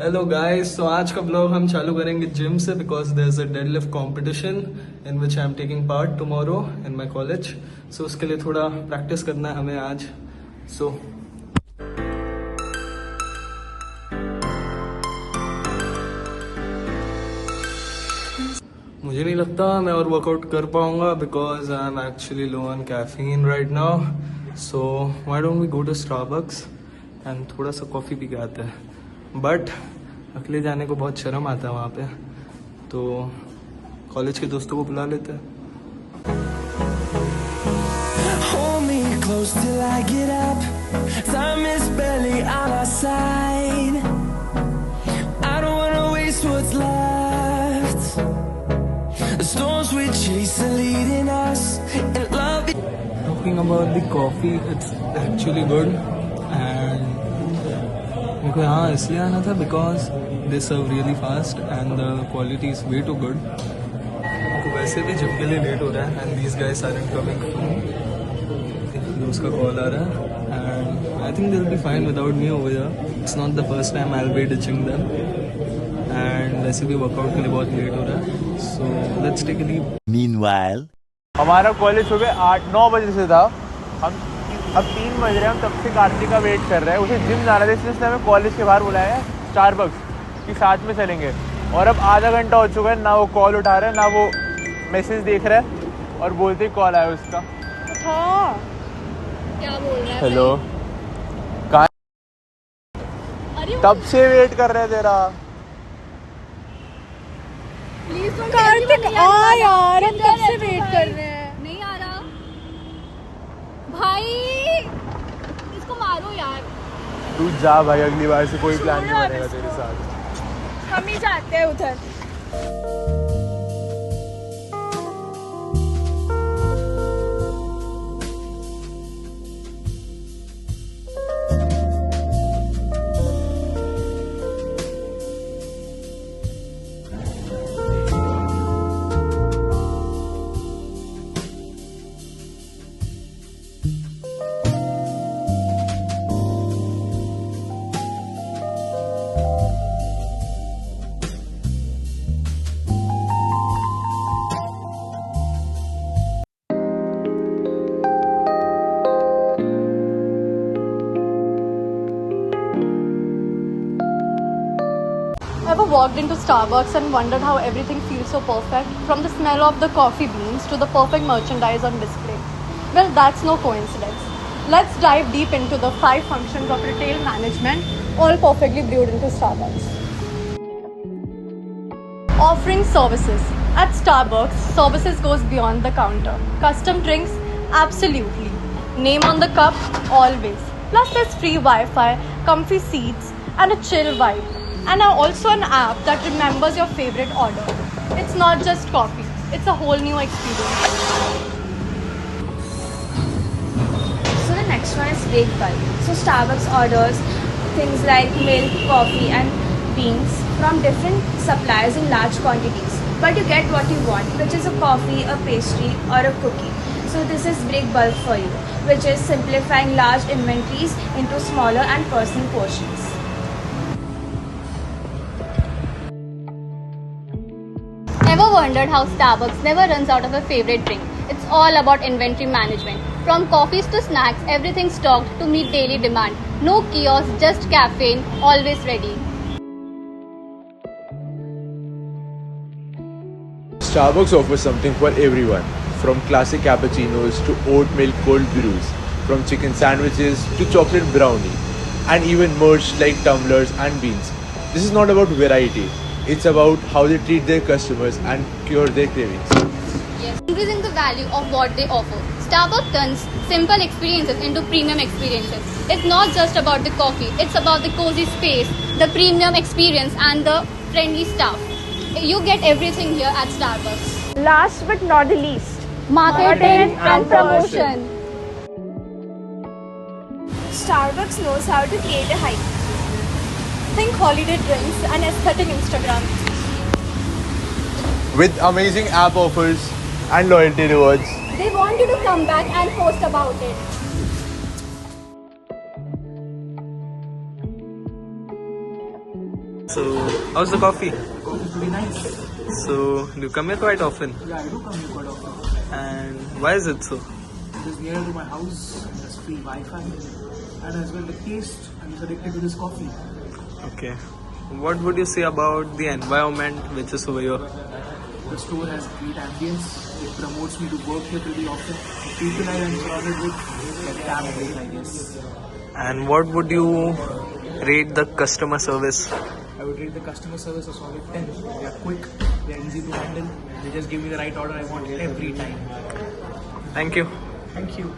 Hello guys, तो आज का ब्लॉग हम चालू करेंगे जिम से because there is a deadlift competition in which I am taking part tomorrow in my college. So उसके लिए थोड़ा प्रैक्टिस करना है हमें आज। सो मुझे नहीं लगता मैं और वर्कआउट कर पाऊंगा because I am actually low on caffeine right now. So why don't we go to Starbucks and थोड़ा सा कॉफ़ी पी के आते हैं। बट अकेले जाने को बहुत शर्म आता है वहाँ पे, तो कॉलेज के दोस्तों को बुला लेते हैं। Hold me close till I get up. Time is barely on our side. I don't wanna waste what's left. The storms we chase are leading us, and love. Talking about the coffee, it's actually good and मेरे को यहाँ इसलिए आना था because they serve really fast and the quality is way too good. तो वैसे भी gym के लिए लेट हो रहा है and these guys are coming soon. उसका कॉल आ रहा है and I think they will be fine without me over here. It's not the first time I will be ditching them and वैसे भी वर्कआउट के लिए बहुत लेट हो रहा है। So let's take a leave. Meanwhile, हमारा कॉलेज सुबह 8-9 बजे से था। हम अब 3 बज रहे हैं, हम तब से कार्तिक का वेट कर रहे हैं। उसे जिम जाना था इसलिए उसने हमें कॉलेज के बाहर बुलाया है स्टारबक्स कि साथ में चलेंगे। और अब आधा घंटा हो चुका है, ना वो कॉल उठा रहा है ना वो मैसेज देख रहा है, और बोलते ही कॉल आया उसका। हाँ, क्या बोल रहा है? हेलो, कहाँ? तब से वेट कर रहे हैं तेरा। कार्तिक आ यार, हम कब से वेट कर रहे हैं। नहीं आ रहा भाई, इसको मारो यार। तू जा भाई, अगली बार से कोई प्लान नहीं बनेगा तेरे साथ। हम ही जाते हैं उधर। Ever walked into Starbucks and wondered how everything feels so perfect? From the smell of the coffee beans to the perfect merchandise on display. Well, that's no coincidence. Let's dive deep into the 5 functions of retail management, all perfectly brewed into Starbucks. Offering services. At Starbucks, services goes beyond the counter. Custom drinks? Absolutely. Name on the cup? Always. Plus there's free Wi-Fi, comfy seats, and a chill vibe. And also an app that remembers your favorite order. It's not just coffee, it's a whole new experience. So the next one is break bulk. So Starbucks orders things like milk, coffee and beans from different suppliers in large quantities. But you get what you want, which is a coffee, a pastry or a cookie. So this is break bulk for you, which is simplifying large inventories into smaller and personal portions. Ever wondered how Starbucks never runs out of a favorite drink? It's all about inventory management. From coffees to snacks, everything's stocked to meet daily demand. No kiosk, just caffeine, always ready. Starbucks offers something for everyone, from classic cappuccinos to oat milk cold brews, from chicken sandwiches to chocolate brownie, and even merch like tumblers and beans. This is not about variety, it's about how they treat their customers and cure their cravings. Yes. Increasing the value of what they offer. Starbucks turns simple experiences into premium experiences. It's not just about the coffee, it's about the cozy space, the premium experience and the friendly staff. You get everything here at Starbucks. Last but not the least, Marketing and promotion. Starbucks knows how to create a hype. Think holiday drinks and aesthetic Instagram. With amazing app offers and loyalty rewards. They want you to come back and post about it. So, how's the coffee? Coffee pretty nice. So, do you come here quite often? Yeah, I do come here quite often. And why is it so? It is near to my house, there's free Wi-Fi, and as well the taste. I'm just addicted to this coffee. Okay. What would you say about the environment which is over here? The store has great ambience. It promotes me to work here pretty often. The people I am surrounded with, they're damn great, I guess. And what would you rate the customer service? I would rate the customer service a solid 10. They are quick, they are easy to handle. They just give me the right order I want every time. Thank you. Thank you.